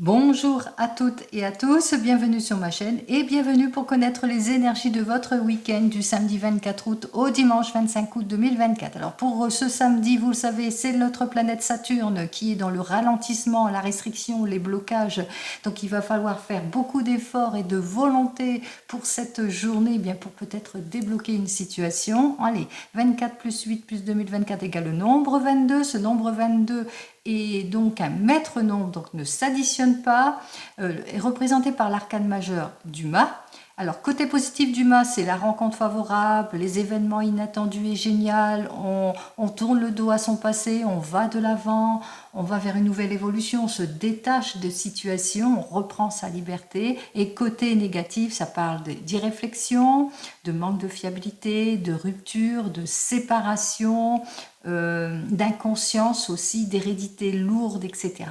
Bonjour à toutes et à tous, bienvenue sur ma chaîne et bienvenue pour connaître les énergies de votre week-end du samedi 24 août au dimanche 25 août 2024. Alors pour ce samedi, vous le savez, c'est notre planète Saturne qui est dans le ralentissement, la restriction, les blocages. Donc il va falloir faire beaucoup d'efforts et de volonté pour cette journée, bien pour peut-être débloquer une situation. Allez, 24 plus 8 plus 2024 égale le nombre 22. Ce nombre 22 et donc un maître nombre, donc ne s'additionne pas, est représenté par l'arcane majeur du mât. Alors, côté positif du mât, c'est la rencontre favorable, les événements inattendus et géniaux, on tourne le dos à son passé, on va de l'avant, on va vers une nouvelle évolution, on se détache de situations, on reprend sa liberté. Et côté négatif, ça parle d'irréflexion, de manque de fiabilité, de rupture, de séparation, d'inconscience aussi, d'hérédité lourde, etc.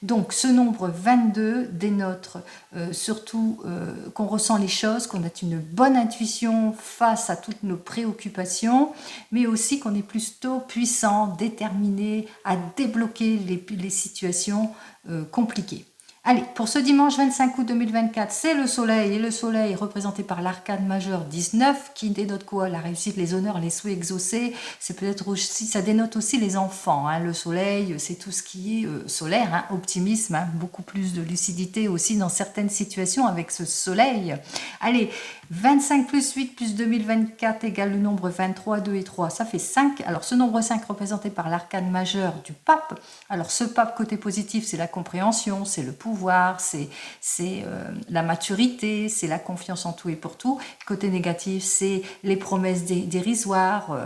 Donc ce nombre 22 dénote surtout qu'on ressent les choses, qu'on a une bonne intuition face à toutes nos préoccupations, mais aussi qu'on est plutôt puissant, déterminé à débloquer les situations compliquées. Allez, pour ce dimanche 25 août 2024, c'est le soleil, et le soleil est représenté par l'arcane majeur 19, qui dénote quoi? La réussite, les honneurs, les souhaits exaucés. C'est peut-être aussi, ça dénote aussi les enfants. Hein. Le soleil, c'est tout ce qui est solaire, hein, optimisme, hein, beaucoup plus de lucidité aussi dans certaines situations avec ce soleil. Allez, 25 plus 8 plus 2024 égale le nombre 23, 2 et 3, ça fait 5. Alors ce nombre 5 représenté par l'arcane majeur du pape. Alors ce pape, côté positif, c'est la compréhension, c'est le pouvoir, c'est la maturité, c'est la confiance en tout et pour tout. Côté négatif, c'est les promesses dérisoires,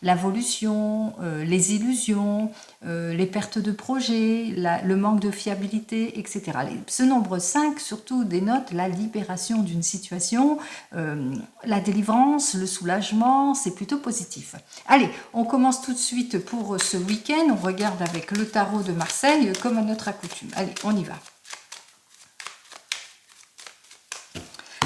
l'involution, les illusions, les pertes de projets, le manque de fiabilité, etc. Ce nombre 5 surtout dénote la libération d'une situation, la délivrance, le soulagement, c'est plutôt positif. Allez, on commence tout de suite pour ce week-end. On regarde avec le tarot de Marseille comme à notre accoutume. Allez, on y va.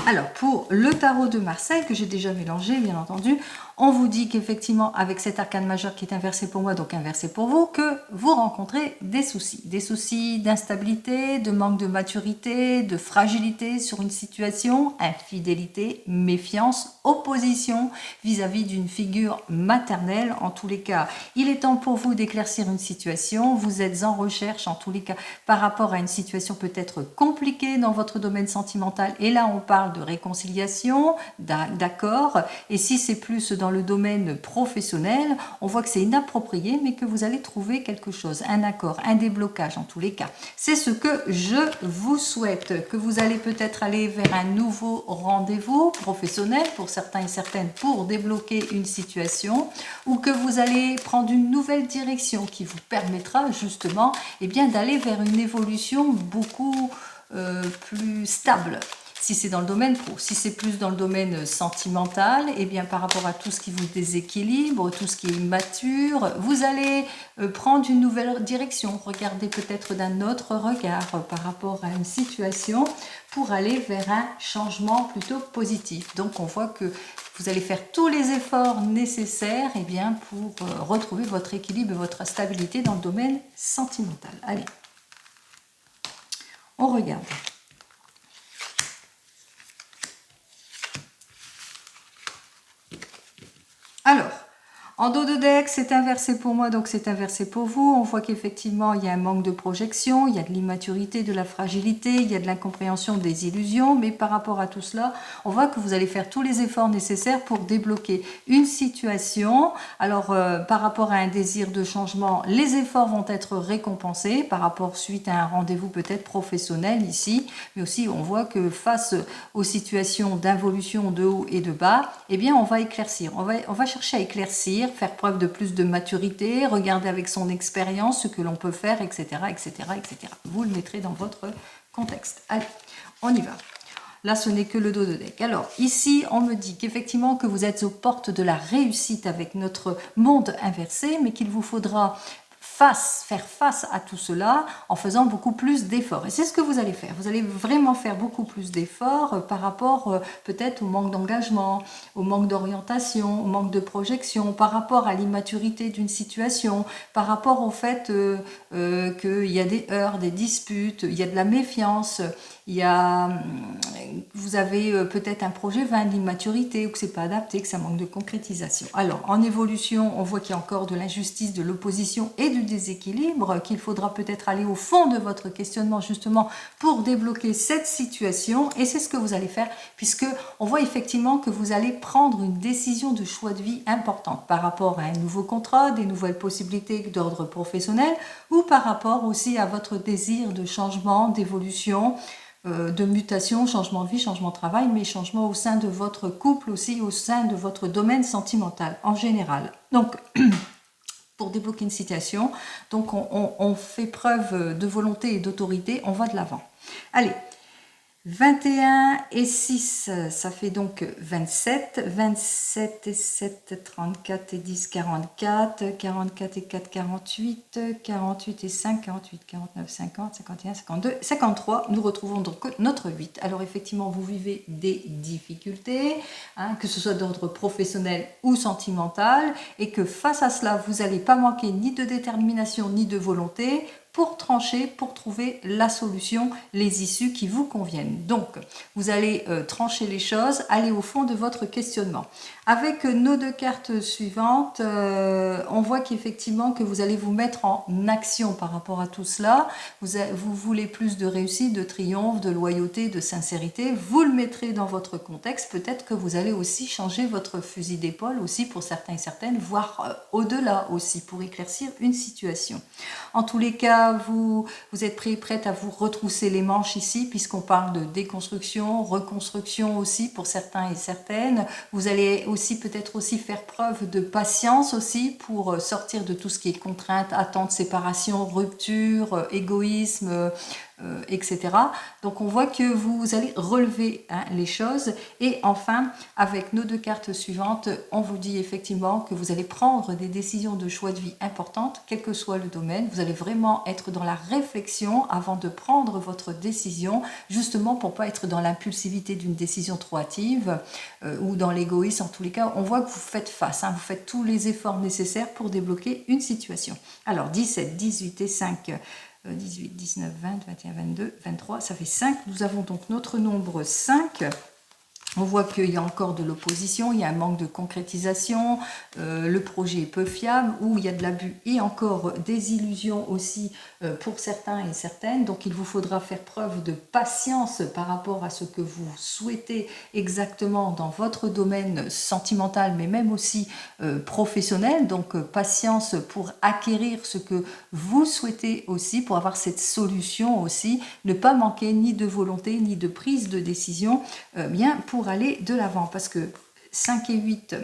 Alors, pour le tarot de Marseille, que j'ai déjà mélangé, bien entendu, on vous dit qu'effectivement, avec cet arcane majeur qui est inversé pour moi, donc inversé pour vous, que vous rencontrez des soucis d'instabilité, de manque de maturité, de fragilité sur une situation, infidélité, méfiance, opposition vis-à-vis d'une figure maternelle. En tous les cas, il est temps pour vous d'éclaircir une situation. Vous êtes en recherche, en tous les cas, par rapport à une situation peut-être compliquée dans votre domaine sentimental. Et là, on parle de réconciliation, d'accord. Et si c'est plus dans le domaine professionnel, on voit que c'est inapproprié, mais que vous allez trouver quelque chose, un accord, un déblocage en tous les cas. C'est ce que je vous souhaite, que vous allez peut-être aller vers un nouveau rendez-vous professionnel pour certains et certaines pour débloquer une situation, ou que vous allez prendre une nouvelle direction qui vous permettra justement d'aller vers une évolution beaucoup plus stable. Si c'est dans le domaine pro, si c'est plus dans le domaine sentimental, par rapport à tout ce qui vous déséquilibre, tout ce qui est immature, vous allez prendre une nouvelle direction, regarder peut-être d'un autre regard par rapport à une situation pour aller vers un changement plutôt positif. Donc on voit que vous allez faire tous les efforts nécessaires pour retrouver votre équilibre et votre stabilité dans le domaine sentimental. Allez, on regarde. Alors, en dos de deck, c'est inversé pour moi, donc c'est inversé pour vous. On voit qu'effectivement, il y a un manque de projection, il y a de l'immaturité, de la fragilité, il y a de l'incompréhension, des illusions. Mais par rapport à tout cela, on voit que vous allez faire tous les efforts nécessaires pour débloquer une situation. Alors, par rapport à un désir de changement, les efforts vont être récompensés par rapport suite à un rendez-vous peut-être professionnel ici. Mais aussi, on voit que face aux situations d'involution de haut et de bas, on va éclaircir. On va chercher à éclaircir, faire preuve de plus de maturité, regarder avec son expérience ce que l'on peut faire, etc., etc., etc. Vous le mettrez dans votre contexte. Allez, on y va. Là, ce n'est que le dos de deck. Alors, ici, on me dit qu'effectivement, que vous êtes aux portes de la réussite avec notre monde inversé, mais qu'il vous faudra faire face à tout cela en faisant beaucoup plus d'efforts. Et c'est ce que vous allez faire. Vous allez vraiment faire beaucoup plus d'efforts par rapport peut-être au manque d'engagement, au manque d'orientation, au manque de projection, par rapport à l'immaturité d'une situation, par rapport au fait qu'il y a des heurts, des disputes, il y a de la méfiance, vous avez peut-être un projet vain d'immaturité ou que c'est pas adapté, que ça manque de concrétisation. Alors, en évolution, on voit qu'il y a encore de l'injustice, de l'opposition et du déséquilibre, qu'il faudra peut-être aller au fond de votre questionnement justement pour débloquer cette situation. Et c'est ce que vous allez faire, puisque on voit effectivement que vous allez prendre une décision de choix de vie importante par rapport à un nouveau contrat, des nouvelles possibilités d'ordre professionnel ou par rapport aussi à votre désir de changement, d'évolution, de mutation, changement de vie, changement de travail, mais changement au sein de votre couple aussi, au sein de votre domaine sentimental en général. Donc, pour débloquer une situation, donc on fait preuve de volonté et d'autorité, on va de l'avant. Allez, 21 et 6, ça fait donc 27. 27 et 7, 34 et 10, 44. 44 et 4, 48. 48 et 5, 48, 49, 50, 51, 52, 53. Nous retrouvons donc notre 8. Alors effectivement, vous vivez des difficultés, que ce soit d'ordre professionnel ou sentimental, et que face à cela, vous n'allez pas manquer ni de détermination ni de volonté pour trancher, pour trouver la solution, les issues qui vous conviennent. Donc, vous allez trancher les choses, aller au fond de votre questionnement. Avec nos deux cartes suivantes, on voit qu'effectivement que vous allez vous mettre en action par rapport à tout cela. Vous voulez plus de réussite, de triomphe, de loyauté, de sincérité. Vous le mettrez dans votre contexte. Peut-être que vous allez aussi changer votre fusil d'épaule aussi pour certains et certaines, voire au-delà aussi pour éclaircir une situation. En tous les cas, vous êtes prête à vous retrousser les manches ici, puisqu'on parle de déconstruction, reconstruction aussi pour certains et certaines. Vous allez aussi peut-être aussi faire preuve de patience aussi pour sortir de tout ce qui est contrainte, attente, séparation, rupture, égoïsme, etc. Donc on voit que vous allez relever les choses. Et enfin, avec nos deux cartes suivantes, on vous dit effectivement que vous allez prendre des décisions de choix de vie importantes, quel que soit le domaine. Vous allez vraiment être dans la réflexion avant de prendre votre décision, justement pour pas être dans l'impulsivité d'une décision trop hâtive ou dans l'égoïsme. En tous les cas, on voit que vous faites face, vous faites tous les efforts nécessaires pour débloquer une situation. Alors 17, 18 et 5... 18, 19, 20, 21, 22, 23, ça fait 5. Nous avons donc notre nombre 5. On voit qu'il y a encore de l'opposition, il y a un manque de concrétisation, le projet est peu fiable, ou il y a de l'abus et encore des illusions aussi pour certains et certaines. Donc il vous faudra faire preuve de patience par rapport à ce que vous souhaitez exactement dans votre domaine sentimental, mais même aussi professionnel. Donc patience pour acquérir ce que vous souhaitez aussi, pour avoir cette solution aussi, ne pas manquer ni de volonté ni de prise de décision, bien pour aller de l'avant, parce que 5 et 8,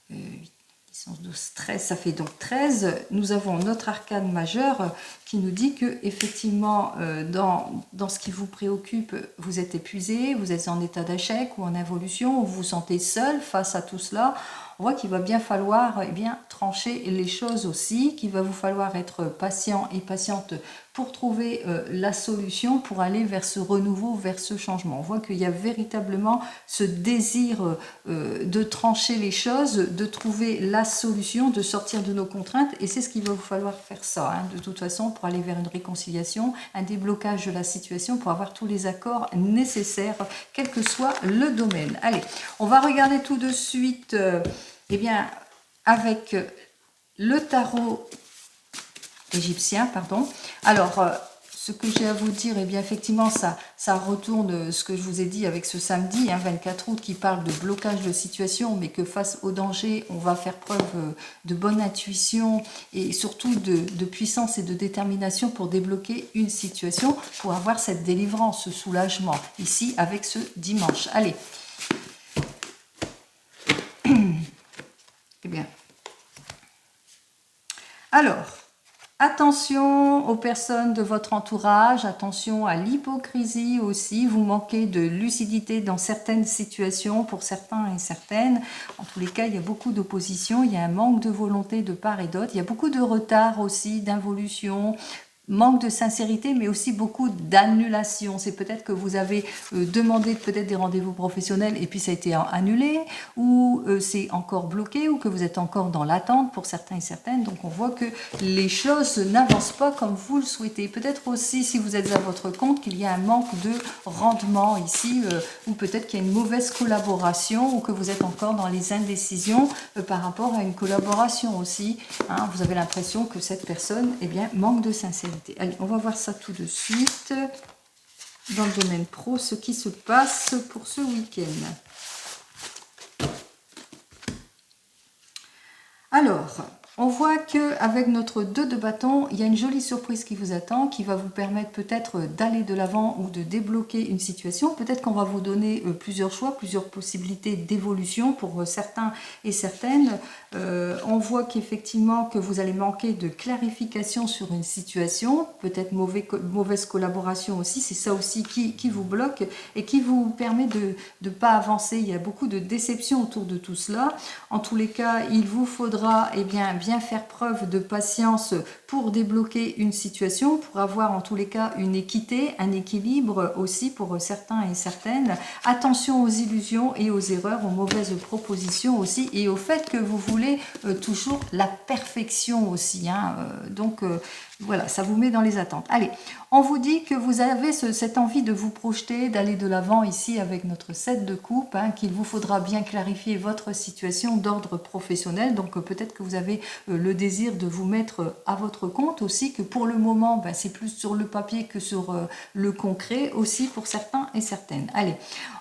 12, 13, ça fait donc 13. Nous avons notre arcane majeur qui nous dit que effectivement dans ce qui vous préoccupe, vous êtes épuisé, vous êtes en état d'échec ou en involution, vous vous sentez seul face à tout cela. On voit qu'il va bien falloir trancher les choses aussi, qu'il va vous falloir être patient et patiente pour trouver la solution, pour aller vers ce renouveau, vers ce changement. On voit qu'il y a véritablement ce désir de trancher les choses, de trouver la solution, de sortir de nos contraintes, et c'est ce qu'il va vous falloir faire ça, de toute façon, pour aller vers une réconciliation, un déblocage de la situation, pour avoir tous les accords nécessaires, quel que soit le domaine. Allez, on va regarder tout de suite avec le tarot égyptien, pardon. Alors, ce que j'ai à vous dire, effectivement, ça retourne ce que je vous ai dit avec ce samedi, 24 août, qui parle de blocage de situation, mais que face au danger, on va faire preuve de bonne intuition et surtout de puissance et de détermination pour débloquer une situation, pour avoir cette délivrance, ce soulagement, ici, avec ce dimanche. Allez. Eh bien. Alors, Attention aux personnes de votre entourage, attention à l'hypocrisie aussi, vous manquez de lucidité dans certaines situations pour certains et certaines. En tous les cas, il y a beaucoup d'opposition, il y a un manque de volonté de part et d'autre, il y a beaucoup de retard aussi, d'involution, manque de sincérité, mais aussi beaucoup d'annulation. C'est peut-être que vous avez demandé peut-être des rendez-vous professionnels et puis ça a été annulé, ou c'est encore bloqué, ou que vous êtes encore dans l'attente pour certains et certaines. Donc on voit que les choses n'avancent pas comme vous le souhaitez. Peut-être aussi, si vous êtes à votre compte, qu'il y a un manque de rendement ici, ou peut-être qu'il y a une mauvaise collaboration, ou que vous êtes encore dans les indécisions par rapport à une collaboration aussi. Hein, vous avez l'impression que cette personne, eh bien, manque de sincérité. Allez, on va voir ça tout de suite. Dans le domaine pro, ce qui se passe pour ce week-end. Alors, on voit qu'avec notre 2 de bâton, il y a une jolie surprise qui vous attend, qui va vous permettre peut-être d'aller de l'avant ou de débloquer une situation. Peut-être qu'on va vous donner plusieurs choix, plusieurs possibilités d'évolution pour certains et certaines. On voit qu'effectivement que vous allez manquer de clarification sur une situation, peut-être mauvaise collaboration aussi, c'est ça aussi qui vous bloque et qui vous permet de ne pas avancer. Il y a beaucoup de déception autour de tout cela. En tous les cas, il vous faudra bien faire preuve de patience pour débloquer une situation, pour avoir en tous les cas une équité, un équilibre aussi pour certains et certaines. Attention aux illusions et aux erreurs, aux mauvaises propositions aussi, et au fait que vous voulez toujours la perfection aussi. Hein. Donc voilà, ça vous met dans les attentes. Allez, on vous dit que vous avez cette envie de vous projeter, d'aller de l'avant ici avec notre 7 de coupe, hein, qu'il vous faudra bien clarifier votre situation d'ordre professionnel. Donc peut-être que vous avez le désir de vous mettre à votre compte aussi, que pour le moment, c'est plus sur le papier que sur le concret aussi pour certains et certaines. Allez,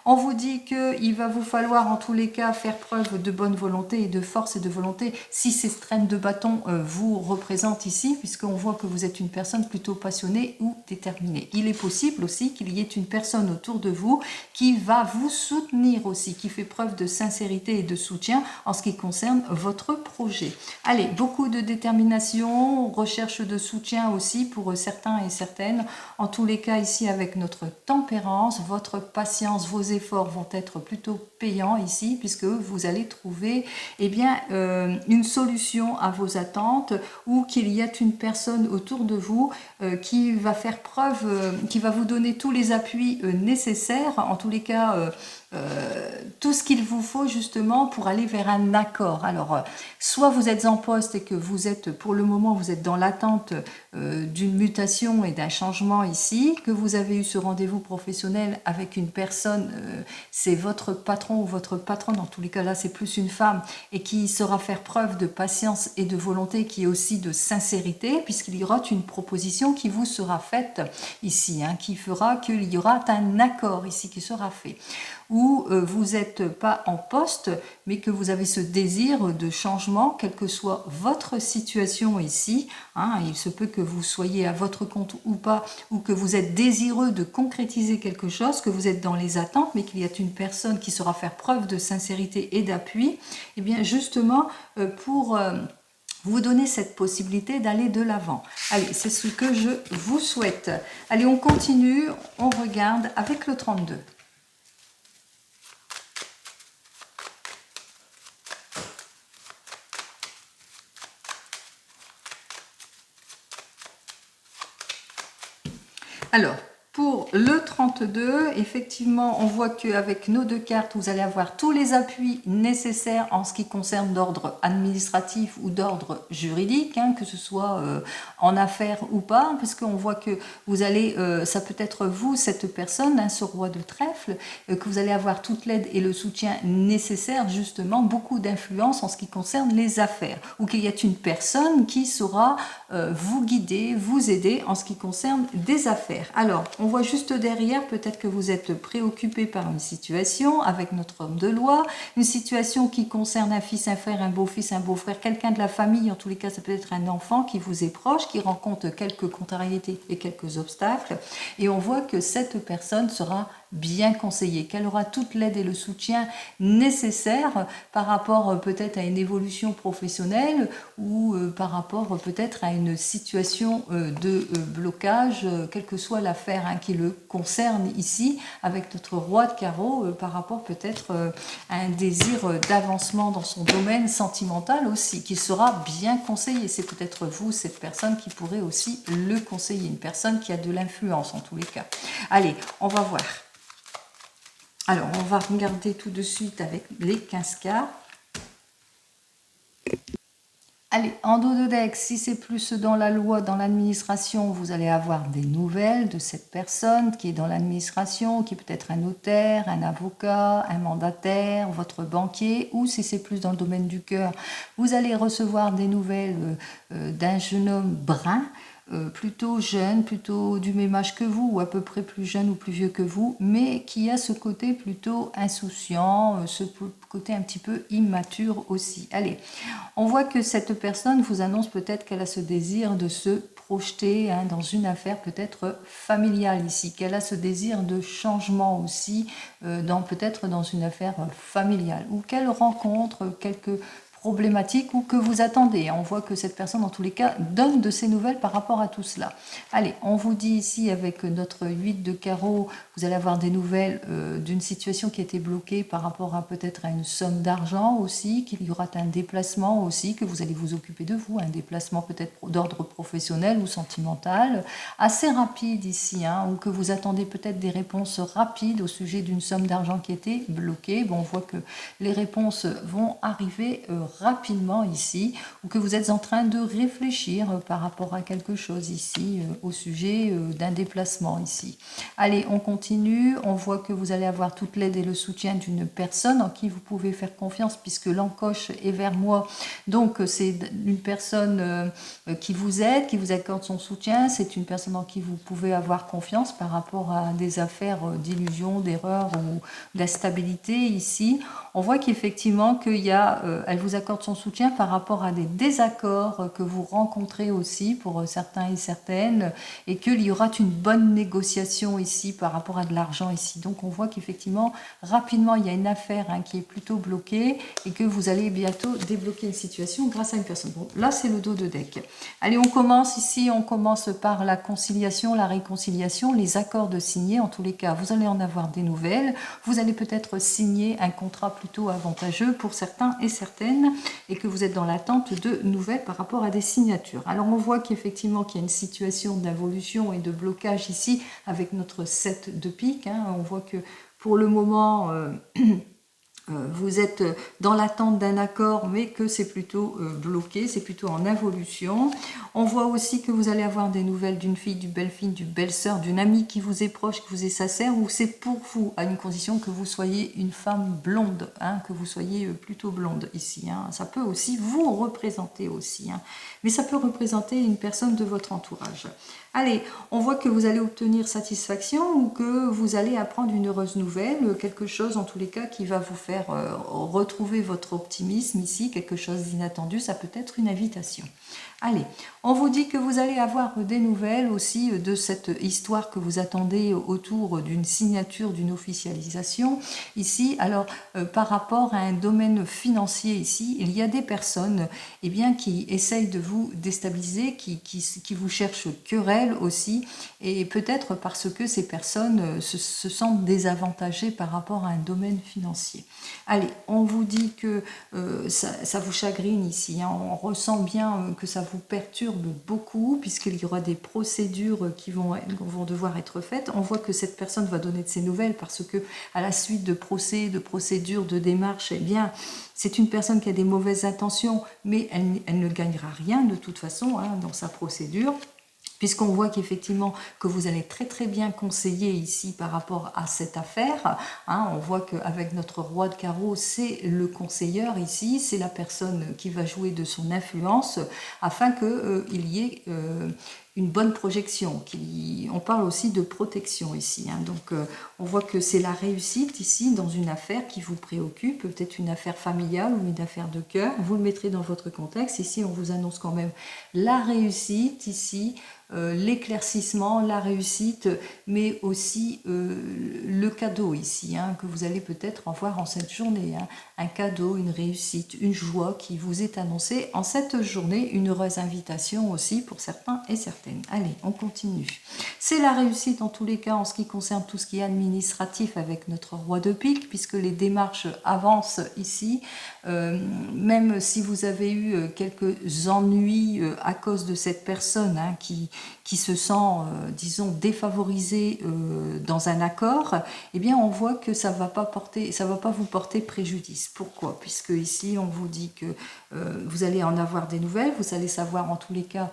on vous dit qu'il va vous falloir en tous les cas faire preuve de bonne volonté et de force et de volonté si ces traînes de bâton vous représentent ici, puisqu'on voit que vous êtes une personne plutôt passionnée ou déterminée. Il est possible aussi qu'il y ait une personne autour de vous qui va vous soutenir aussi, qui fait preuve de sincérité et de soutien en ce qui concerne votre projet. Allez, beaucoup de détermination, recherche de soutien aussi pour certains et certaines. En tous les cas, ici avec notre tempérance, votre patience, vos efforts vont être plutôt payants ici, puisque vous allez trouver une solution à vos attentes, ou qu'il y ait une personne autour de vous qui va faire preuve, qui va vous donner tous les appuis nécessaires, en tous les cas tout ce qu'il vous faut justement pour aller vers un accord. Alors, soit vous êtes en poste et que vous êtes, pour le moment, vous êtes dans l'attente d'une mutation et d'un changement ici, que vous avez eu ce rendez-vous professionnel avec une personne, c'est votre patron ou votre patronne, dans tous les cas là c'est plus une femme, et qui saura faire preuve de patience et de volonté, qui est aussi de sincérité, puisqu'il y aura une proposition qui vous sera faite ici, hein, qui fera qu'il y aura un accord ici qui sera fait. Ou vous n'êtes pas en poste, mais que vous avez ce désir de changement, quelle que soit votre situation ici. Hein, il se peut que vous soyez à votre compte ou pas, ou que vous êtes désireux de concrétiser quelque chose, que vous êtes dans les attentes, mais qu'il y a une personne qui saura faire preuve de sincérité et d'appui, et bien justement pour vous donner cette possibilité d'aller de l'avant. Allez, c'est ce que je vous souhaite. Allez, on continue, on regarde avec le 32. Alors, pour le 32, effectivement, on voit qu'avec nos 2 cartes, vous allez avoir tous les appuis nécessaires en ce qui concerne d'ordre administratif ou d'ordre juridique, hein, que ce soit en affaires ou pas, puisqu'on voit que vous allez, ça peut être vous, cette personne, hein, ce roi de trèfle, que vous allez avoir toute l'aide et le soutien nécessaire, justement, beaucoup d'influence en ce qui concerne les affaires, ou qu'il y ait une personne qui saura vous guider, vous aider en ce qui concerne des affaires. Alors, On voit juste derrière, peut-être que vous êtes préoccupé par une situation avec notre homme de loi, une situation qui concerne un fils, un frère, un beau-fils, un beau-frère, quelqu'un de la famille, en tous les cas ça peut être un enfant qui vous est proche, qui rencontre quelques contrariétés et quelques obstacles, et on voit que cette personne sera bien conseillée, qu'elle aura toute l'aide et le soutien nécessaires par rapport peut-être à une évolution professionnelle ou par rapport peut-être à une situation de blocage, quelle que soit l'affaire qui le concerne ici, avec notre roi de carreau, par rapport peut-être à un désir d'avancement dans son domaine sentimental aussi, qui sera bien conseillé. C'est peut-être vous, cette personne, qui pourrait aussi le conseiller, une personne qui a de l'influence en tous les cas. Allez, on va voir. Alors, on va regarder tout de suite avec les 15 cartes. Allez, en dos de deck, si c'est plus dans la loi, dans l'administration, vous allez avoir des nouvelles de cette personne qui est dans l'administration, qui peut être un notaire, un avocat, un mandataire, votre banquier, ou si c'est plus dans le domaine du cœur, vous allez recevoir des nouvelles d'un jeune homme brun, plutôt jeune, plutôt du même âge que vous, ou à peu près plus jeune ou plus vieux que vous, mais qui a ce côté plutôt insouciant, ce côté un petit peu immature aussi. Allez, on voit que cette personne vous annonce peut-être qu'elle a ce désir de se projeter dans une affaire peut-être familiale ici, qu'elle a ce désir de changement aussi, peut-être dans une affaire familiale, ou qu'elle rencontre quelques problématique ou que vous attendez. On voit que cette personne, en tous les cas, donne de ses nouvelles par rapport à tout cela. Allez, on vous dit ici, avec notre 8 de carreau, vous allez avoir des nouvelles d'une situation qui a été bloquée par rapport à peut-être à une somme d'argent aussi, qu'il y aura un déplacement aussi, que vous allez vous occuper de vous, un déplacement peut-être d'ordre professionnel ou sentimental, assez rapide ici, ou que vous attendez peut-être des réponses rapides au sujet d'une somme d'argent qui était bloquée. Bon, on voit que les réponses vont arriver rapidement ici, ou que vous êtes en train de réfléchir par rapport à quelque chose ici, au sujet d'un déplacement ici. Allez, on continue, on voit que vous allez avoir toute l'aide et le soutien d'une personne en qui vous pouvez faire confiance, puisque l'encoche est vers moi, donc c'est une personne qui vous aide, qui vous accorde son soutien, c'est une personne en qui vous pouvez avoir confiance par rapport à des affaires d'illusion, d'erreur ou d'instabilité ici. On voit qu'effectivement elle vous accorde son soutien par rapport à des désaccords que vous rencontrez aussi pour certains et certaines, et qu'il y aura une bonne négociation ici par rapport à de l'argent ici. Donc on voit qu'effectivement rapidement il y a une affaire qui est plutôt bloquée et que vous allez bientôt débloquer une situation grâce à une personne. Bon, là c'est le dos de deck. Allez, on commence ici, on commence par la conciliation, la réconciliation, les accords de signer. En tous les cas, vous allez en avoir des nouvelles. Vous allez peut-être signer un contrat plutôt avantageux pour certains et certaines, et que vous êtes dans l'attente de nouvelles par rapport à des signatures. Alors on voit qu'effectivement qu'il y a une situation d'involution et de blocage ici avec notre 7 de pique. On voit que pour le moment vous êtes dans l'attente d'un accord, mais que c'est plutôt bloqué, c'est plutôt en involution. On voit aussi que vous allez avoir des nouvelles d'une fille, d'une belle-fille, d'une belle-sœur, d'une amie qui vous est proche, qui vous est sincère, ou c'est pour vous, à une condition que vous soyez une femme blonde, que vous soyez plutôt blonde ici. Ça peut aussi vous représenter aussi, mais ça peut représenter une personne de votre entourage. Allez, on voit que vous allez obtenir satisfaction ou que vous allez apprendre une heureuse nouvelle, quelque chose en tous les cas qui va vous faire retrouver votre optimisme ici, quelque chose d'inattendu, ça peut être une invitation. Allez, on vous dit que vous allez avoir des nouvelles aussi de cette histoire que vous attendez autour d'une signature, d'une officialisation ici. Alors, par rapport à un domaine financier ici, il y a des personnes qui essayent de vous déstabiliser, qui vous cherchent querelle aussi, et peut-être parce que ces personnes se sentent désavantagées par rapport à un domaine financier. Allez, on vous dit que ça vous chagrine ici, on ressent bien que ça vous perturbe beaucoup, puisqu'il y aura des procédures qui vont devoir être faites. On voit que cette personne va donner de ses nouvelles parce que à la suite de procès, de procédures, de démarches, c'est une personne qui a des mauvaises intentions, mais elle ne gagnera rien de toute façon dans sa procédure. Puisqu'on voit qu'effectivement que vous allez très très bien conseiller ici par rapport à cette affaire. On voit qu'avec notre roi de carreau, c'est le conseilleur ici, c'est la personne qui va jouer de son influence afin qu'il y ait une bonne projection. On parle aussi de protection ici. Hein. Donc, on voit que c'est la réussite ici dans une affaire qui vous préoccupe, peut-être une affaire familiale ou une affaire de cœur. Vous le mettrez dans votre contexte. Ici, on vous annonce quand même la réussite ici, l'éclaircissement, la réussite, mais aussi le cadeau ici, hein, que vous allez peut-être en voir en cette journée. Hein. Un cadeau, une réussite, une joie qui vous est annoncée en cette journée, une heureuse invitation aussi pour certains et certaines. Allez, on continue. C'est la réussite en tous les cas en ce qui concerne tout ce qui est administratif avec notre roi de pique, puisque les démarches avancent ici. Même si vous avez eu quelques ennuis à cause de cette personne hein, qui se sent, disons, défavorisée dans un accord, eh bien, on voit que ça va pas vous porter préjudice. Pourquoi? Puisque ici, on vous dit que vous allez en avoir des nouvelles, vous allez savoir en tous les cas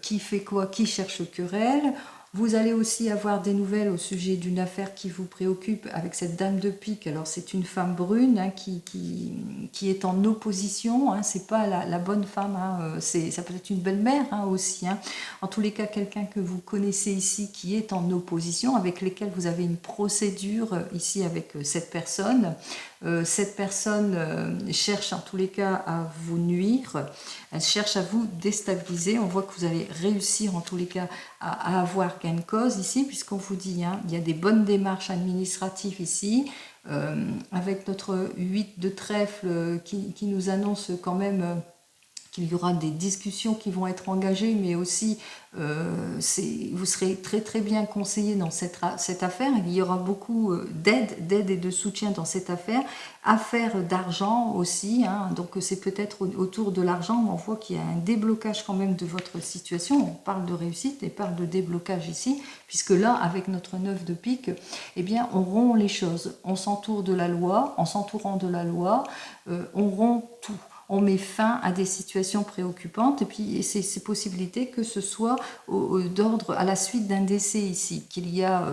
qui fait quoi, qui cherche querelle. Vous allez aussi avoir des nouvelles au sujet d'une affaire qui vous préoccupe avec cette dame de pique. Alors c'est une femme brune hein, qui est en opposition. Hein, c'est pas la bonne femme. Hein, ça peut être une belle-mère hein, aussi. Hein. En tous les cas, quelqu'un que vous connaissez ici qui est en opposition, avec lesquels vous avez une procédure ici avec cette personne. Cette personne cherche en tous les cas à vous nuire, elle cherche à vous déstabiliser. On voit que vous allez réussir en tous les cas à avoir gain de cause ici, puisqu'on vous dit, hein, il y a des bonnes démarches administratives ici, avec notre 8 de trèfle qui nous annonce quand même qu'il y aura des discussions qui vont être engagées, mais aussi vous serez très très bien conseillé dans cette affaire. Il y aura beaucoup d'aide et de soutien dans cette affaire d'argent aussi, hein. Donc c'est peut-être autour de l'argent, on voit qu'il y a un déblocage quand même de votre situation. On parle de réussite et parle de déblocage ici, puisque là, avec notre 9 de pique, eh bien, on rompt les choses. On s'entoure de la loi, en s'entourant de la loi, on rompt tout. On met fin à des situations préoccupantes et puis ces possibilités que ce soit d'ordre à la suite d'un décès ici, qu'il y a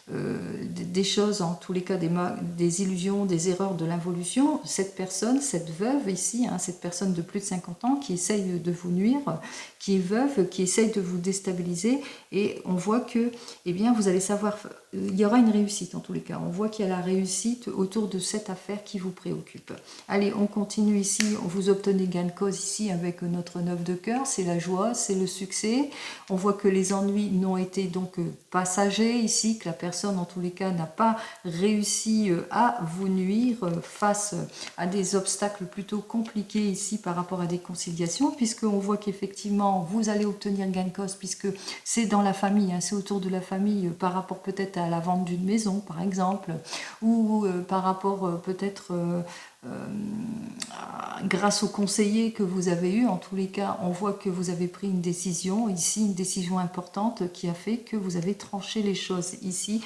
des choses, en tous les cas des illusions, des erreurs de l'involution. Cette personne, cette veuve ici, hein, cette personne de plus de 50 ans qui essaye de vous nuire, qui est veuve, qui essaye de vous déstabiliser, et on voit que eh bien, vous allez savoir, il y aura une réussite en tous les cas. On voit qu'il y a la réussite autour de cette affaire qui vous préoccupe. Allez, on continue ici, vous obtenez gain de cause ici avec notre 9 de cœur, c'est la joie, c'est le succès. On voit que les ennuis n'ont été donc passagers ici, que la personne en tous les cas n'a pas réussi à vous nuire face à des obstacles plutôt compliqués ici par rapport à des conciliations, puisqu'on voit qu'effectivement vous allez obtenir gain de cause, puisque c'est dans la famille, hein, c'est autour de la famille par rapport peut-être à la vente d'une maison par exemple, ou par rapport peut-être grâce au conseiller que vous avez eu. En tous les cas, on voit que vous avez pris une décision ici, une décision importante qui a fait que vous avez tranché les choses ici.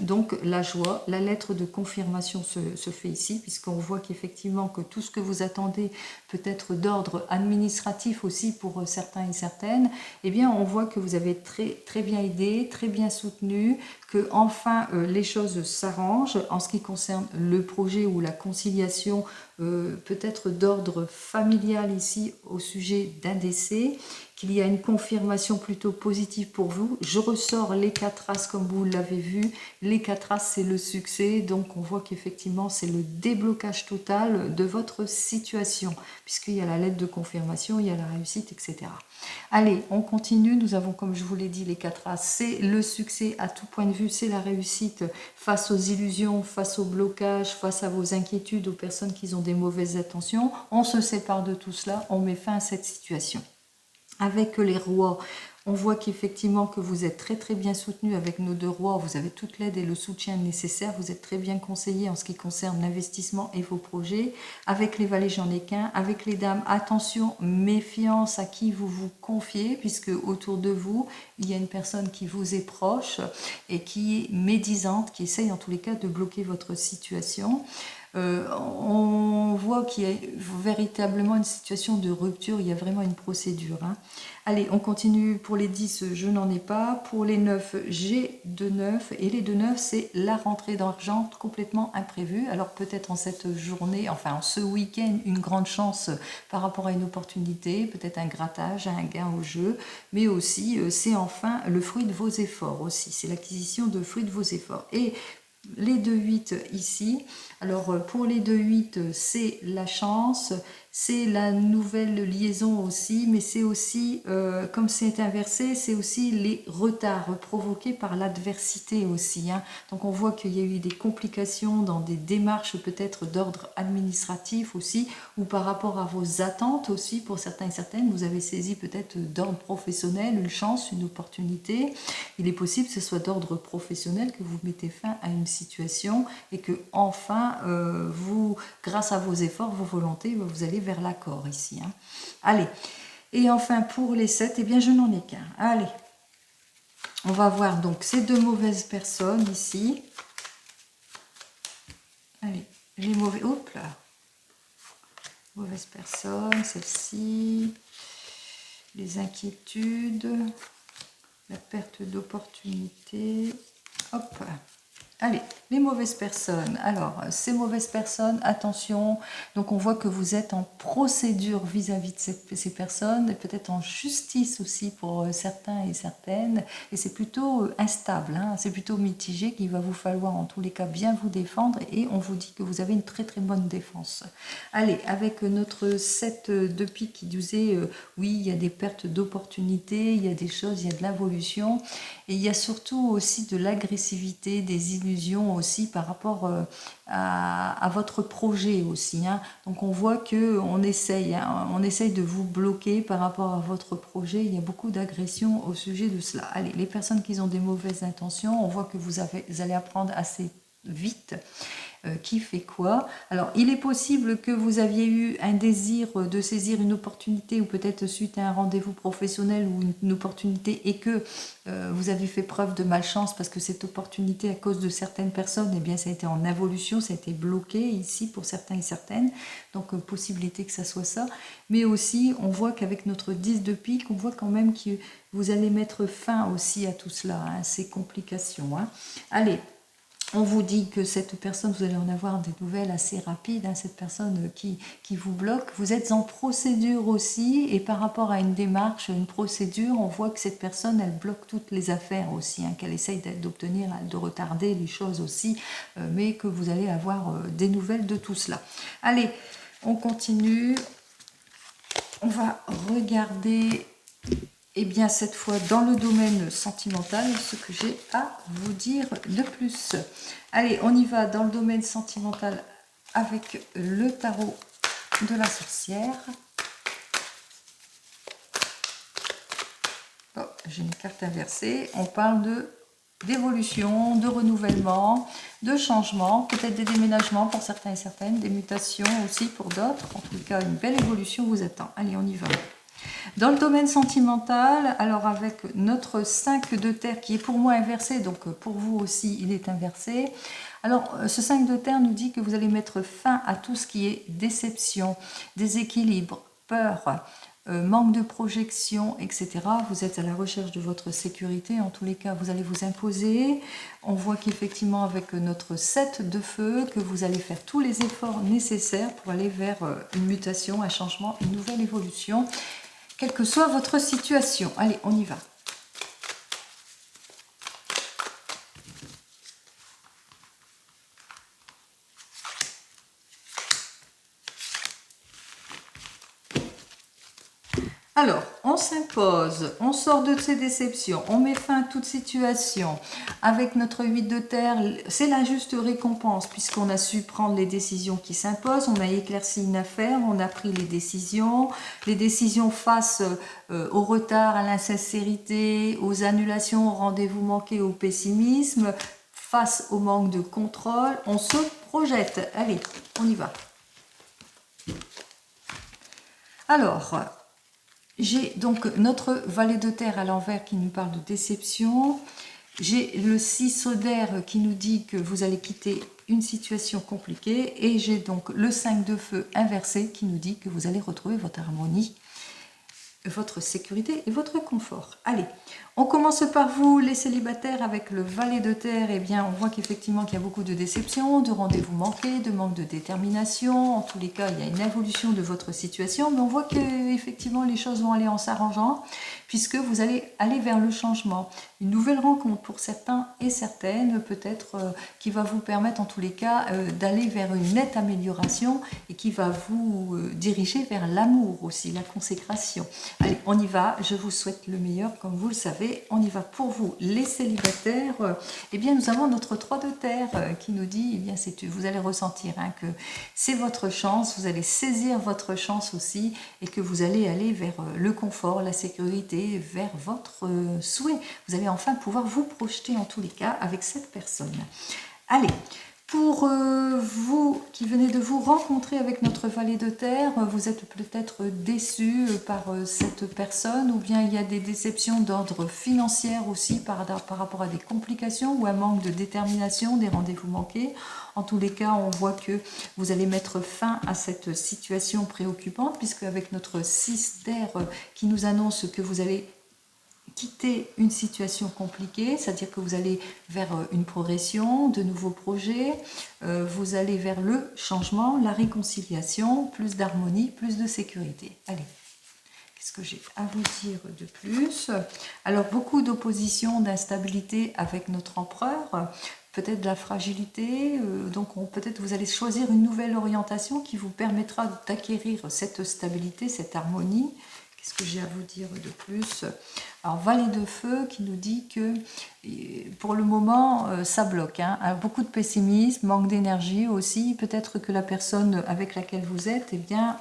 Donc la joie, la lettre de confirmation se fait ici, puisqu'on voit qu'effectivement que tout ce que vous attendez peut être d'ordre administratif aussi pour certains et certaines, eh bien on voit que vous avez très bien aidé, très bien soutenu, que enfin les choses s'arrangent en ce qui concerne le projet ou la conciliation peut-être d'ordre familial ici au sujet d'un décès, qu'il y a une confirmation plutôt positive pour vous. Je ressors les 4 As comme vous l'avez vu. Les 4 As, c'est le succès. Donc, on voit qu'effectivement, c'est le déblocage total de votre situation, puisqu'il y a la lettre de confirmation, il y a la réussite, etc. Allez, on continue. Nous avons, comme je vous l'ai dit, les 4 As. C'est le succès à tout point de vue. C'est la réussite face aux illusions, face aux blocages, face à vos inquiétudes, aux personnes qui ont des mauvaises intentions. On se sépare de tout cela. On met fin à cette situation. Avec les rois, on voit qu'effectivement que vous êtes très bien soutenu avec nos 2 rois, vous avez toute l'aide et le soutien nécessaire, vous êtes très bien conseillé en ce qui concerne l'investissement et vos projets. Avec les valets, j'en ai qu'un. Avec les dames, attention, méfiance à qui vous vous confiez, puisque autour de vous, il y a une personne qui vous est proche et qui est médisante, qui essaye en tous les cas de bloquer votre situation. On voit qu'il y a véritablement une situation de rupture, il y a vraiment une procédure. Hein. Allez, on continue. Pour les 10, je n'en ai pas. Pour les 9, j'ai 2 9. Et les 2 9, c'est la rentrée d'argent complètement imprévue. Alors peut-être en cette journée, enfin en ce week-end, une grande chance par rapport à une opportunité, peut-être un grattage, un gain au jeu, mais aussi c'est enfin le fruit de vos efforts aussi. C'est l'acquisition de fruits de vos efforts. Et les 2-8 ici, alors pour les 2-8 c'est la chance, c'est la nouvelle liaison aussi, mais c'est aussi, comme c'est inversé, c'est aussi les retards provoqués par l'adversité aussi. Hein. Donc on voit qu'il y a eu des complications dans des démarches peut-être d'ordre administratif aussi, ou par rapport à vos attentes aussi pour certains et certaines, vous avez saisi peut-être d'ordre professionnel, une chance, une opportunité. Il est possible que ce soit d'ordre professionnel que vous mettez fin à une situation et que enfin, vous, grâce à vos efforts, vos volontés, vous allez vers l'accord ici. Hein. Allez, et enfin pour les 7, eh bien je n'en ai qu'un. Allez, on va voir donc ces 2 mauvaises personnes ici. Allez, les mauvais... Hop là. Mauvaise personne, celle-ci. Les inquiétudes. La perte d'opportunité. Hop. Allez, les mauvaises personnes. Alors, ces mauvaises personnes, attention. Donc, on voit que vous êtes en procédure vis-à-vis de ces personnes, et peut-être en justice aussi pour certains et certaines. Et c'est plutôt instable, hein, c'est plutôt mitigé, qu'il va vous falloir en tous les cas bien vous défendre. Et on vous dit que vous avez une très très bonne défense. Allez, avec notre 7 de pique qui disait, oui, il y a des pertes d'opportunités, il y a des choses, il y a de l'évolution. Et il y a surtout aussi de l'agressivité, des illusions aussi par rapport à votre projet aussi. Hein. Donc on voit qu'on essaye, hein, on essaye de vous bloquer par rapport à votre projet. Il y a beaucoup d'agressions au sujet de cela. Allez, les personnes qui ont des mauvaises intentions, on voit que vous allez apprendre assez vite. Qui fait quoi. Alors, il est possible que vous aviez eu un désir de saisir une opportunité ou peut-être suite à un rendez-vous professionnel ou une opportunité et que vous avez fait preuve de malchance parce que cette opportunité, à cause de certaines personnes, eh bien, ça a été en involution, ça a été bloqué ici pour certains et certaines. Donc, possibilité que ça soit ça. Mais aussi, on voit qu'avec notre 10 de pique, on voit quand même que vous allez mettre fin aussi à tout cela, hein, ces complications. Hein. Allez. On vous dit que cette personne, vous allez en avoir des nouvelles assez rapides, hein, cette personne qui vous bloque. Vous êtes en procédure aussi, et par rapport à une démarche, une procédure, on voit que cette personne, elle bloque toutes les affaires aussi, hein, qu'elle essaye d'obtenir, de retarder les choses aussi, mais que vous allez avoir des nouvelles de tout cela. Allez, on continue. On va regarder... Et bien cette fois dans le domaine sentimental, ce que j'ai à vous dire de plus. Allez, on y va dans le domaine sentimental avec le tarot de la sorcière. Oh, j'ai une carte inversée. On parle d'évolution, de renouvellement, de changement, peut-être des déménagements pour certains et certaines, des mutations aussi pour d'autres. En tout cas, une belle évolution vous attend. Allez, on y va. Dans le domaine sentimental, alors avec notre 5 de terre qui est pour moi inversé, donc pour vous aussi il est inversé. Alors ce 5 de terre nous dit que vous allez mettre fin à tout ce qui est déception, déséquilibre, peur, manque de projection, etc. Vous êtes à la recherche de votre sécurité, en tous les cas vous allez vous imposer. On voit qu'effectivement avec notre 7 de feu, que vous allez faire tous les efforts nécessaires pour aller vers une mutation, un changement, une nouvelle évolution. Quelle que soit votre situation. Allez, on y va. Alors, on s'impose, on sort de ces déceptions, on met fin à toute situation. Avec notre 8 de terre, c'est la juste récompense puisqu'on a su prendre les décisions qui s'imposent, on a éclairci une affaire, on a pris les décisions face au retard, à l'insincérité, aux annulations, aux rendez-vous manqués, au pessimisme, face au manque de contrôle, on se projette. Allez, on y va. Alors... J'ai donc notre valet de terre à l'envers qui nous parle de déception. J'ai le 6 d'air qui nous dit que vous allez quitter une situation compliquée. Et j'ai donc le 5 de feu inversé qui nous dit que vous allez retrouver votre harmonie, votre sécurité et votre confort. Allez, on commence par vous les célibataires avec le valet de terre. Eh bien, on voit qu'effectivement qu'il y a beaucoup de déceptions, de rendez-vous manqués, de manque de détermination. En tous les cas, il y a une évolution de votre situation, mais on voit qu'effectivement les choses vont aller en s'arrangeant puisque vous allez aller vers le changement. Une nouvelle rencontre pour certains et certaines, peut-être qui va vous permettre en tous les cas d'aller vers une nette amélioration et qui va vous diriger vers l'amour aussi, la consécration. Allez, on y va, je vous souhaite le meilleur comme vous le savez, on y va pour vous les célibataires. Eh bien nous avons notre 3 de terre qui nous dit, eh bien vous allez ressentir que c'est votre chance, vous allez saisir votre chance aussi et que vous allez aller vers le confort, la sécurité, vers votre souhait. Vous allez enfin pouvoir vous projeter en tous les cas avec cette personne. Allez, pour vous qui venez de vous rencontrer avec notre valet de terre, vous êtes peut-être déçu par cette personne ou bien il y a des déceptions d'ordre financier aussi par rapport à des complications ou un manque de détermination, des rendez-vous manqués. En tous les cas, on voit que vous allez mettre fin à cette situation préoccupante puisque avec notre 6 d'air qui nous annonce que vous allez quitter une situation compliquée, c'est-à-dire que vous allez vers une progression, de nouveaux projets, vous allez vers le changement, la réconciliation, plus d'harmonie, plus de sécurité. Allez, qu'est-ce que j'ai à vous dire de plus? Alors, beaucoup d'opposition, d'instabilité avec notre empereur, peut-être de la fragilité, donc peut-être vous allez choisir une nouvelle orientation qui vous permettra d'acquérir cette stabilité, cette harmonie. Qu'est-ce que j'ai à vous dire de plus? Alors, valet de feu qui nous dit que pour le moment, ça bloque. Beaucoup de pessimisme, manque d'énergie aussi. Peut-être que la personne avec laquelle vous êtes, eh bien,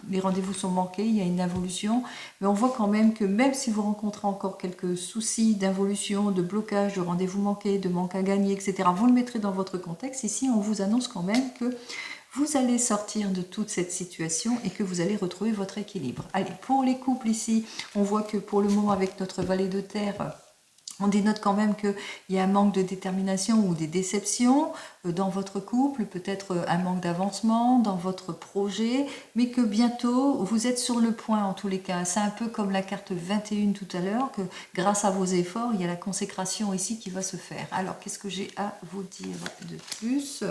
les rendez-vous sont manqués, il y a une involution. Mais on voit quand même que même si vous rencontrez encore quelques soucis d'involution, de blocage, de rendez-vous manqués, de manque à gagner, etc., vous le mettrez dans votre contexte. Ici, on vous annonce quand même que vous allez sortir de toute cette situation et que vous allez retrouver votre équilibre. Allez, pour les couples ici, on voit que pour le moment avec notre valet de terre, on dénote quand même qu'il y a un manque de détermination ou des déceptions dans votre couple, peut-être un manque d'avancement dans votre projet, mais que bientôt vous êtes sur le point en tous les cas. C'est un peu comme la carte 21 tout à l'heure, que grâce à vos efforts, il y a la consécration ici qui va se faire. Alors, qu'est-ce que j'ai à vous dire de plus ?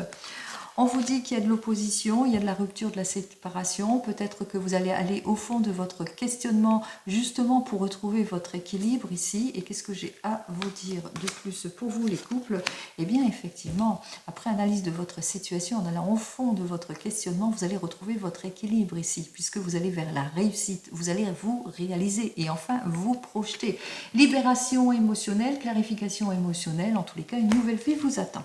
On vous dit qu'il y a de l'opposition, il y a de la rupture, de la séparation. Peut-être que vous allez aller au fond de votre questionnement justement pour retrouver votre équilibre ici. Et qu'est-ce que j'ai à vous dire de plus pour vous les couples? Eh bien effectivement, après analyse de votre situation, en allant au fond de votre questionnement, vous allez retrouver votre équilibre ici, puisque vous allez vers la réussite. Vous allez vous réaliser et enfin vous projeter. Libération émotionnelle, clarification émotionnelle, en tous les cas, une nouvelle vie vous attend.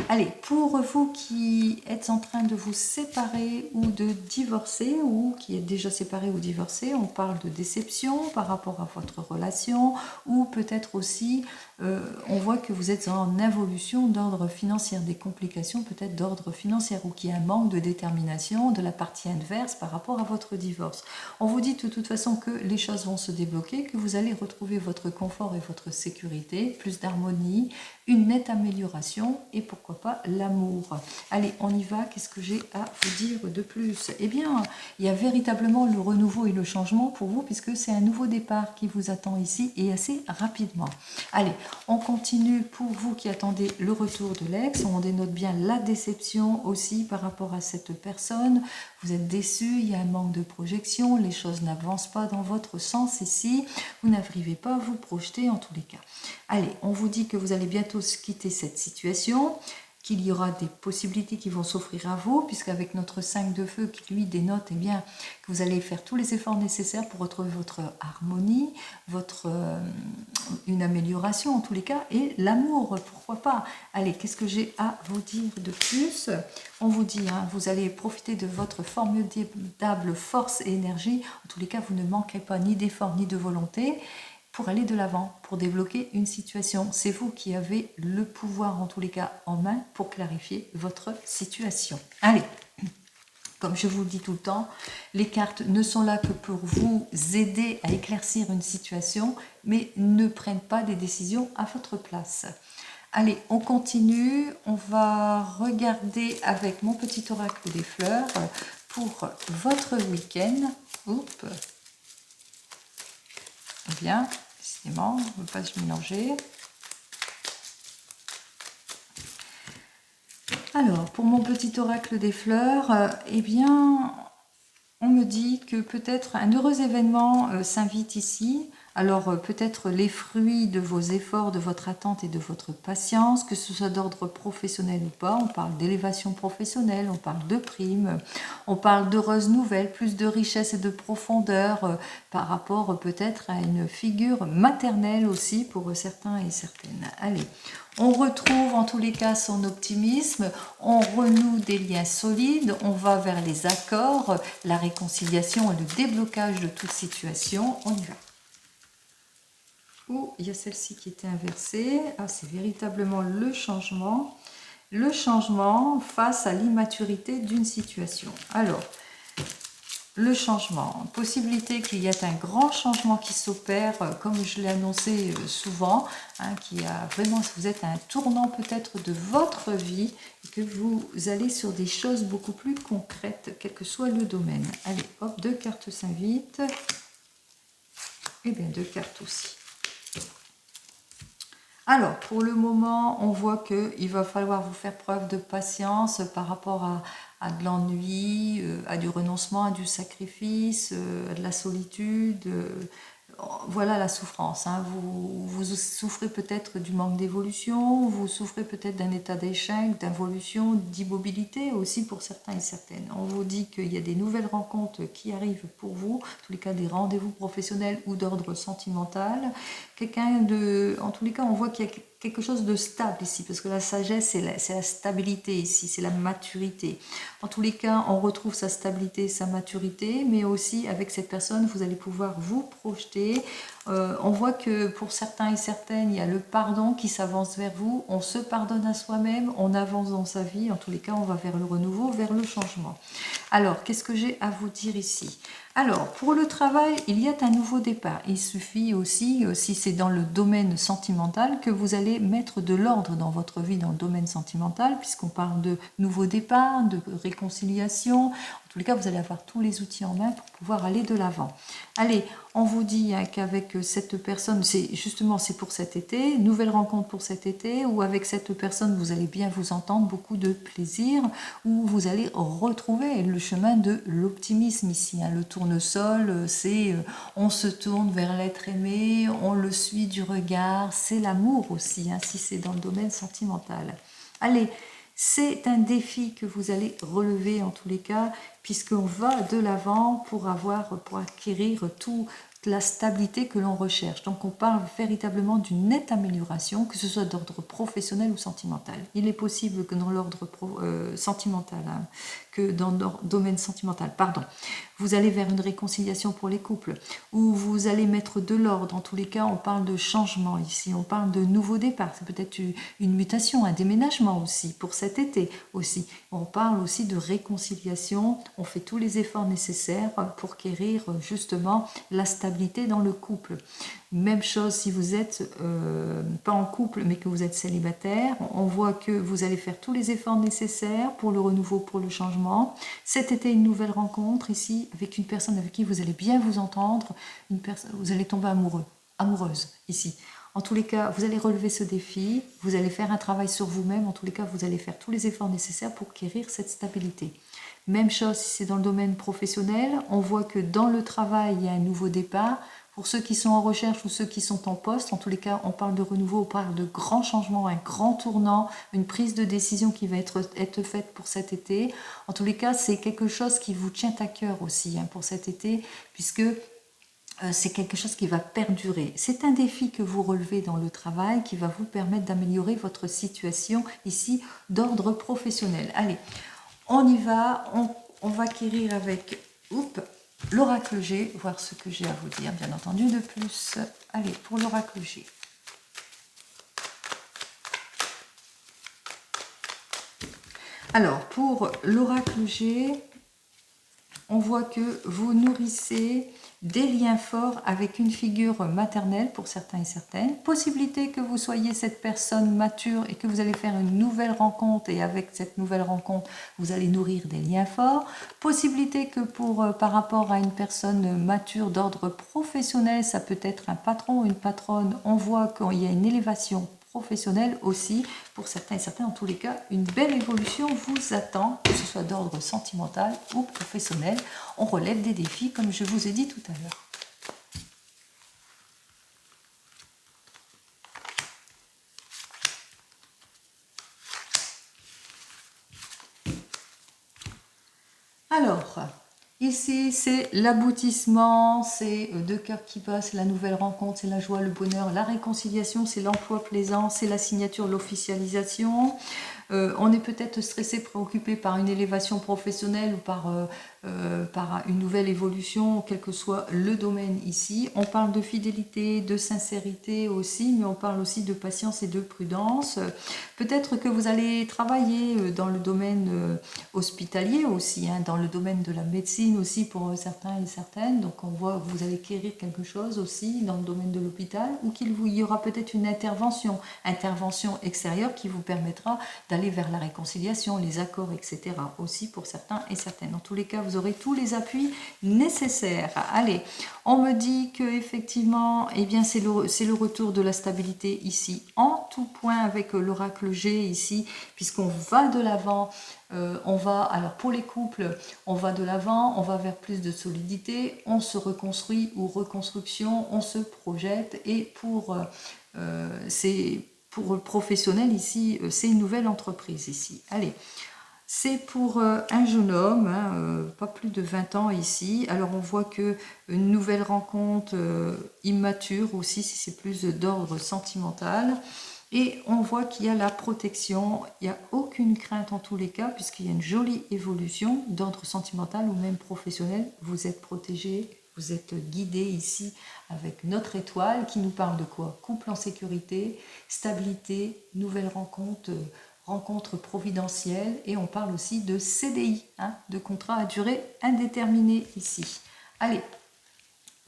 Allez, pour vous qui êtes en train de vous séparer ou de divorcer, ou qui êtes déjà séparé ou divorcé, on parle de déception par rapport à votre relation, ou peut-être aussi, on voit que vous êtes en involution d'ordre financier, des complications peut-être d'ordre financier, ou qu'il y a un manque de détermination de la partie inverse par rapport à votre divorce. On vous dit de toute façon que les choses vont se débloquer, que vous allez retrouver votre confort et votre sécurité, plus d'harmonie, une nette amélioration et pourquoi pas l'amour. Allez, on y va. Qu'est-ce que j'ai à vous dire de plus? Eh bien, il y a véritablement le renouveau et le changement pour vous puisque c'est un nouveau départ qui vous attend ici et assez rapidement. Allez, on continue pour vous qui attendez le retour de l'ex. On dénote bien la déception aussi par rapport à cette personne. Vous êtes déçu, il y a un manque de projection, les choses n'avancent pas dans votre sens ici. Vous n'arrivez pas à vous projeter en tous les cas. Allez, on vous dit que vous allez bientôt quitter cette situation, qu'il y aura des possibilités qui vont s'offrir à vous, puisqu'avec notre 5 de feu qui lui dénote eh bien, que vous allez faire tous les efforts nécessaires pour retrouver votre harmonie, une amélioration en tous les cas, et l'amour, pourquoi pas. Allez, qu'est-ce que j'ai à vous dire de plus? On vous dit, vous allez profiter de votre formidable force et énergie. En tous les cas, vous ne manquerez pas ni d'efforts ni de volonté pour aller de l'avant, pour débloquer une situation. C'est vous qui avez le pouvoir, en tous les cas, en main pour clarifier votre situation. Allez, comme je vous le dis tout le temps, les cartes ne sont là que pour vous aider à éclaircir une situation, mais ne prennent pas des décisions à votre place. Allez, on continue. On va regarder avec mon petit oracle des fleurs pour votre week-end. Oups. Bien, décidément, on ne veut pas se mélanger. Alors, pour mon petit oracle des fleurs, eh bien, on me dit que peut-être un heureux événement s'invite ici. Alors peut-être les fruits de vos efforts, de votre attente et de votre patience, que ce soit d'ordre professionnel ou pas. On parle d'élévation professionnelle, on parle de primes, on parle d'heureuses nouvelles, plus de richesse et de profondeur par rapport peut-être à une figure maternelle aussi pour certains et certaines. Allez, on retrouve en tous les cas son optimisme, on renoue des liens solides, on va vers les accords, la réconciliation et le déblocage de toute situation. On y va. Oh, il y a celle-ci qui était inversée. Ah, c'est véritablement le changement. Le changement face à l'immaturité d'une situation. Alors, le changement, possibilité qu'il y ait un grand changement qui s'opère, comme je l'ai annoncé souvent, qui a vraiment, vous êtes à un tournant peut-être de votre vie et que vous allez sur des choses beaucoup plus concrètes, quel que soit le domaine. Allez, hop, 2 cartes s'invitent. Et bien 2 cartes aussi. Alors, pour le moment, on voit qu'il va falloir vous faire preuve de patience par rapport à de l'ennui, à du renoncement, à du sacrifice, à de la solitude. Voilà la souffrance. Vous souffrez peut-être du manque d'évolution, vous souffrez peut-être d'un état d'échec, d'involution, d'immobilité aussi pour certains et certaines. On vous dit qu'il y a des nouvelles rencontres qui arrivent pour vous, en tous les cas des rendez-vous professionnels ou d'ordre sentimental. En tous les cas, on voit qu'il y a quelque chose de stable ici, parce que la sagesse, c'est la stabilité ici, c'est la maturité. En tous les cas, on retrouve sa stabilité, sa maturité, mais aussi avec cette personne, vous allez pouvoir vous projeter. On voit que pour certains et certaines, il y a le pardon qui s'avance vers vous, on se pardonne à soi-même, on avance dans sa vie, en tous les cas, on va vers le renouveau, vers le changement. Alors, qu'est-ce que j'ai à vous dire ici ? Alors, pour le travail, il y a un nouveau départ. Il suffit aussi, si c'est dans le domaine sentimental, que vous allez mettre de l'ordre dans votre vie dans le domaine sentimental, puisqu'on parle de nouveau départ, de réconciliation. En tous les cas, vous allez avoir tous les outils en main pour pouvoir aller de l'avant. Allez, on vous dit qu'avec cette personne, c'est pour cet été, nouvelle rencontre pour cet été, où avec cette personne, vous allez bien vous entendre, beaucoup de plaisir, où vous allez retrouver le chemin de l'optimisme ici. Le tournesol, c'est on se tourne vers l'être aimé, on le suit du regard, c'est l'amour aussi, si c'est dans le domaine sentimental. Allez, c'est un défi que vous allez relever en tous les cas, puisqu'on va de l'avant pour acquérir toute la stabilité que l'on recherche. Donc on parle véritablement d'une nette amélioration, que ce soit d'ordre professionnel ou sentimental. Il est possible que dans l'ordre sentimental, que dans le domaine sentimental, vous allez vers une réconciliation pour les couples, où vous allez mettre de l'ordre. En tous les cas, on parle de changement ici, on parle de nouveau départ. C'est peut-être une mutation, un déménagement aussi, pour cet été aussi. On parle aussi de réconciliation, on fait tous les efforts nécessaires pour acquérir justement la stabilité dans le couple. Même chose si vous n'êtes pas en couple mais que vous êtes célibataire, on voit que vous allez faire tous les efforts nécessaires pour le renouveau, pour le changement. Cet été, une nouvelle rencontre ici avec une personne avec qui vous allez bien vous entendre, vous allez tomber amoureuse ici. En tous les cas, vous allez relever ce défi, vous allez faire un travail sur vous-même, en tous les cas, vous allez faire tous les efforts nécessaires pour acquérir cette stabilité. Même chose si c'est dans le domaine professionnel, on voit que dans le travail, il y a un nouveau départ. Pour ceux qui sont en recherche ou ceux qui sont en poste, en tous les cas, on parle de renouveau, on parle de grands changements, un grand tournant, une prise de décision qui va être faite pour cet été. En tous les cas, c'est quelque chose qui vous tient à cœur aussi pour cet été, puisque c'est quelque chose qui va perdurer. C'est un défi que vous relevez dans le travail qui va vous permettre d'améliorer votre situation ici d'ordre professionnel. Allez, on y va, on va acquérir avec l'oracle G, voir ce que j'ai à vous dire, bien entendu, de plus. Allez, pour l'oracle G. Alors, pour l'oracle G, on voit que vous nourrissez des liens forts avec une figure maternelle pour certains et certaines. Possibilité que vous soyez cette personne mature et que vous allez faire une nouvelle rencontre et avec cette nouvelle rencontre, vous allez nourrir des liens forts. Possibilité que par rapport à une personne mature d'ordre professionnel, ça peut être un patron ou une patronne, on voit qu'il y a une élévation professionnelle aussi. Pour certains et certaines, en tous les cas, une belle évolution vous attend, que ce soit d'ordre sentimental ou professionnel. On relève des défis, comme je vous ai dit tout à l'heure. Alors, ici, c'est l'aboutissement, c'est deux cœurs qui passent, la nouvelle rencontre, c'est la joie, le bonheur, la réconciliation, c'est l'emploi plaisant, c'est la signature, l'officialisation. On est peut-être stressé, préoccupé par une élévation professionnelle ou par une nouvelle évolution, quel que soit le domaine ici. On parle de fidélité, de sincérité aussi, mais on parle aussi de patience et de prudence. Peut-être que vous allez travailler dans le domaine hospitalier aussi, hein, dans le domaine de la médecine aussi pour certains et certaines. Donc on voit que vous allez quérir quelque chose aussi dans le domaine de l'hôpital ou qu'il y aura peut-être une intervention extérieure qui vous permettra d'aller vers la réconciliation, les accords, etc. aussi pour certains et certaines. Dans tous les cas, vous aurez tous les appuis nécessaires. Allez, on me dit que effectivement, eh bien, c'est le retour de la stabilité ici, en tout point avec l'oracle G ici, puisqu'on va de l'avant. Alors pour les couples, on va de l'avant, on va vers plus de solidité, on se reconstruit ou reconstruction, on se projette. Et pour le professionnel ici, c'est une nouvelle entreprise ici. Allez, c'est pour un jeune homme, hein, pas plus de 20 ans ici. Alors on voit que une nouvelle rencontre immature aussi, si c'est plus d'ordre sentimental. Et on voit qu'il y a la protection, il n'y a aucune crainte en tous les cas, puisqu'il y a une jolie évolution d'ordre sentimental ou même professionnel. Vous êtes protégé, vous êtes guidé ici avec notre étoile qui nous parle de quoi? Couple en sécurité, stabilité, nouvelle rencontre providentielle, et on parle aussi de CDI, hein, de contrat à durée indéterminée ici. Allez,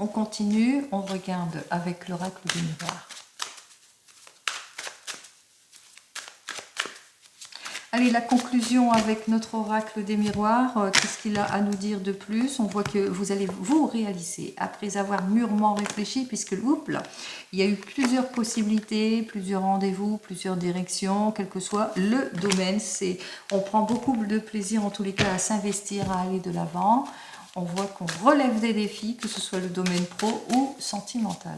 on continue, on regarde avec l'oracle du miroir. Allez, la conclusion avec notre oracle des miroirs, qu'est-ce qu'il a à nous dire de plus? On voit que vous allez vous réaliser, après avoir mûrement réfléchi, puisque là, il y a eu plusieurs possibilités, plusieurs rendez-vous, plusieurs directions, quel que soit le domaine. On prend beaucoup de plaisir en tous les cas à s'investir, à aller de l'avant. On voit qu'on relève des défis, que ce soit le domaine pro ou sentimental.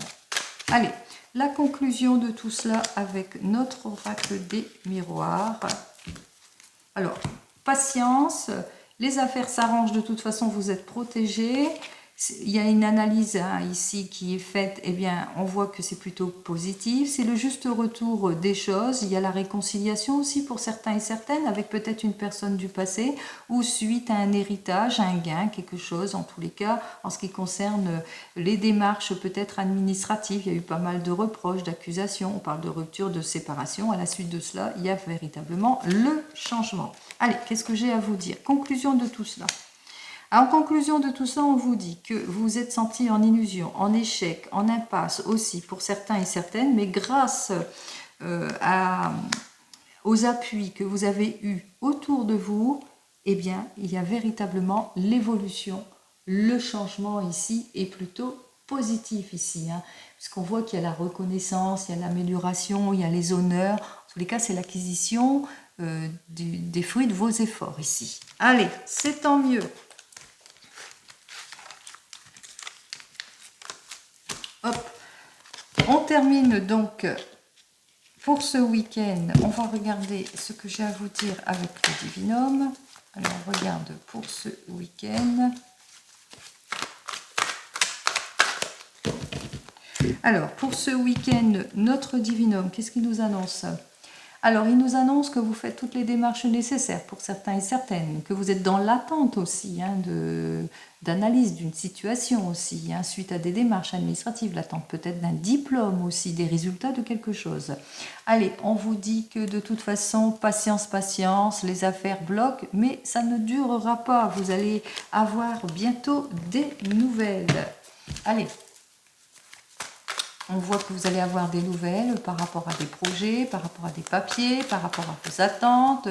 Allez, la conclusion de tout cela avec notre oracle des miroirs. Alors, patience, les affaires s'arrangent de toute façon, vous êtes protégés. Il y a une analyse ici qui est faite, eh bien, on voit que c'est plutôt positif. C'est le juste retour des choses. Il y a la réconciliation aussi pour certains et certaines, avec peut-être une personne du passé, ou suite à un héritage, un gain, quelque chose, en tous les cas, en ce qui concerne les démarches peut-être administratives. Il y a eu pas mal de reproches, d'accusations. On parle de rupture, de séparation. À la suite de cela, il y a véritablement le changement. Allez, qu'est-ce que j'ai à vous dire? Conclusion de tout cela. En conclusion de tout ça, on vous dit que vous vous êtes senti en illusion, en échec, en impasse aussi pour certains et certaines, mais grâce aux appuis que vous avez eus autour de vous, eh bien, il y a véritablement l'évolution, le changement ici est plutôt positif ici, hein, puisqu'on voit qu'il y a la reconnaissance, il y a l'amélioration, il y a les honneurs. En tous les cas, c'est l'acquisition des fruits de vos efforts ici. Allez, c'est tant mieux. Hop, on termine donc pour ce week-end. On va regarder ce que j'ai à vous dire avec le divinum. Alors, on regarde pour ce week-end. Alors, pour ce week-end, notre divinum, qu'est-ce qu'il nous annonce? Alors, il nous annonce que vous faites toutes les démarches nécessaires pour certains et certaines, que vous êtes dans l'attente aussi hein, d'analyse d'une situation aussi, hein, suite à des démarches administratives, l'attente peut-être d'un diplôme aussi, des résultats de quelque chose. Allez, on vous dit que de toute façon, patience, patience, les affaires bloquent, mais ça ne durera pas. Vous allez avoir bientôt des nouvelles. Allez, on voit que vous allez avoir des nouvelles par rapport à des projets, par rapport à des papiers, par rapport à vos attentes,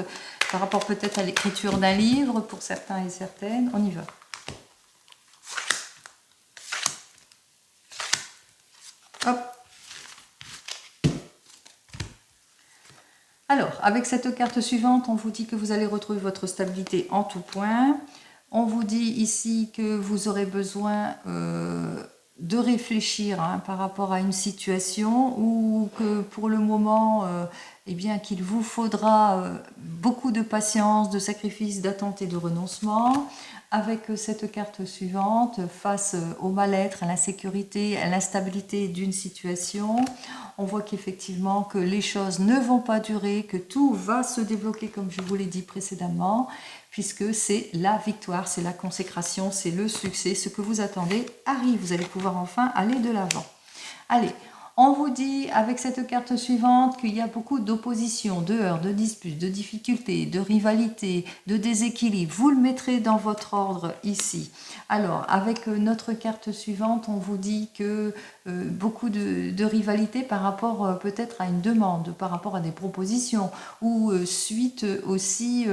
par rapport peut-être à l'écriture d'un livre pour certains et certaines. On y va. Hop. Alors, avec cette carte suivante, on vous dit que vous allez retrouver votre stabilité en tout point. On vous dit ici que vous aurez besoin de réfléchir par rapport à une situation ou que pour le moment, eh bien, qu'il vous faudra beaucoup de patience, de sacrifice, d'attente et de renoncement. Avec cette carte suivante, face au mal-être, à l'insécurité, à l'instabilité d'une situation, on voit qu'effectivement que les choses ne vont pas durer, que tout va se débloquer comme je vous l'ai dit précédemment, puisque c'est la victoire, c'est la consécration, c'est le succès. Ce que vous attendez arrive, vous allez pouvoir enfin aller de l'avant. Allez, on vous dit avec cette carte suivante qu'il y a beaucoup d'opposition, de heurts, de disputes, de difficultés, de rivalités, de déséquilibres. Vous le mettrez dans votre ordre ici. Alors, avec notre carte suivante, on vous dit que beaucoup de rivalités par rapport peut-être à une demande, par rapport à des propositions, ou suite aussi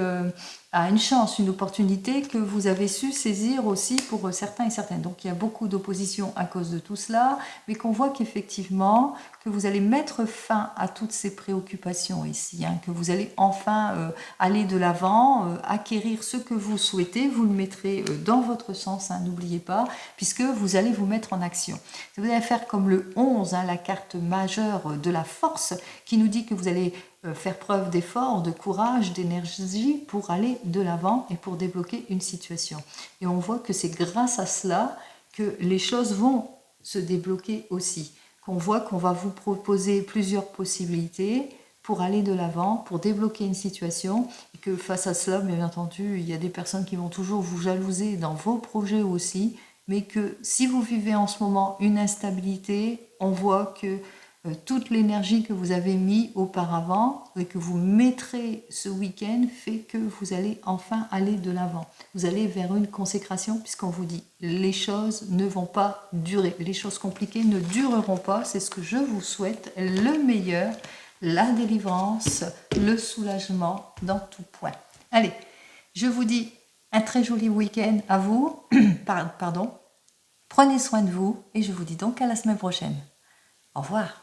à une chance, une opportunité que vous avez su saisir aussi pour certains et certaines. Donc il y a beaucoup d'opposition à cause de tout cela, mais qu'on voit qu'effectivement, que vous allez mettre fin à toutes ces préoccupations ici, que vous allez enfin aller de l'avant, acquérir ce que vous souhaitez, vous le mettrez dans votre sens, n'oubliez pas, puisque vous allez vous mettre en action. Vous allez faire comme le 11, la carte majeure de la force, qui nous dit que vous allez faire preuve d'effort, de courage, d'énergie pour aller de l'avant et pour débloquer une situation. Et on voit que c'est grâce à cela que les choses vont se débloquer aussi. Qu'on voit qu'on va vous proposer plusieurs possibilités pour aller de l'avant, pour débloquer une situation, et que face à cela, bien entendu, il y a des personnes qui vont toujours vous jalouser dans vos projets aussi, mais que si vous vivez en ce moment une instabilité, on voit que toute l'énergie que vous avez mis auparavant et que vous mettrez ce week-end fait que vous allez enfin aller de l'avant. Vous allez vers une consécration puisqu'on vous dit les choses ne vont pas durer. Les choses compliquées ne dureront pas. C'est ce que je vous souhaite, le meilleur, la délivrance, le soulagement dans tout point. Allez, je vous dis un très joli week-end à vous. Pardon. Prenez soin de vous et je vous dis donc à la semaine prochaine. Au revoir.